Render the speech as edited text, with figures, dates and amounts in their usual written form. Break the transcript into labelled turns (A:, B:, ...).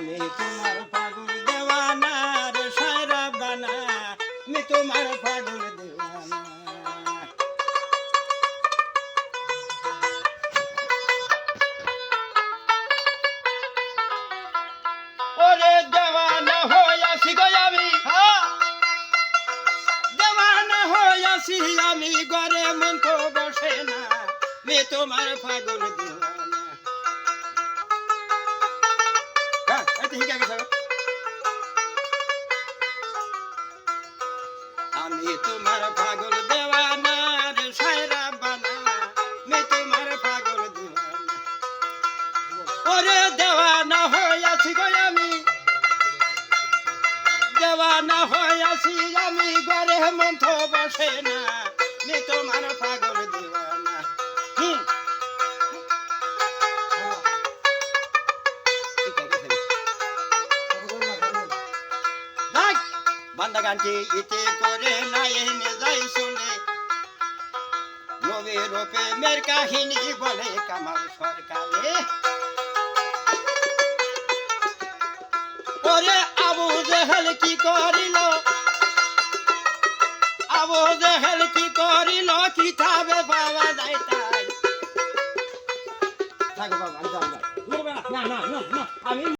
A: আমি তোমার পাগল দেওয়ানা রে সায়রা বানা আমি তোমার পাগল দেওয়ানা ওরে দেওয়ানা হইয়াছি গো আমি দেওয়ানা হইয়াছি আমি ঘরে মন তো বসে না আমি তোমার পাগল দেওয়ানা আমি তোমার পাগল দেওয়ানা রে সায়রা বানা আমি তোমার পাগল দেওয়ানা ওরে দেওয়ানা হইয়াছি গো আমি দেওয়ানা হইয়াছি আমি ঘরে মন তো বসে না আমি তোমার পাগল দেওয়ানা বান্দা গানটি ইতে করে নাই এনে যাই শুনে নবীর প্রেমের কাহিনী বলে কামাল সরকারে ওরে আবু জেহেল কি করিল আবু জেহেল কি করিল কিতাবে পাওয়া যায় তাই থাকো বাবা না না না আমি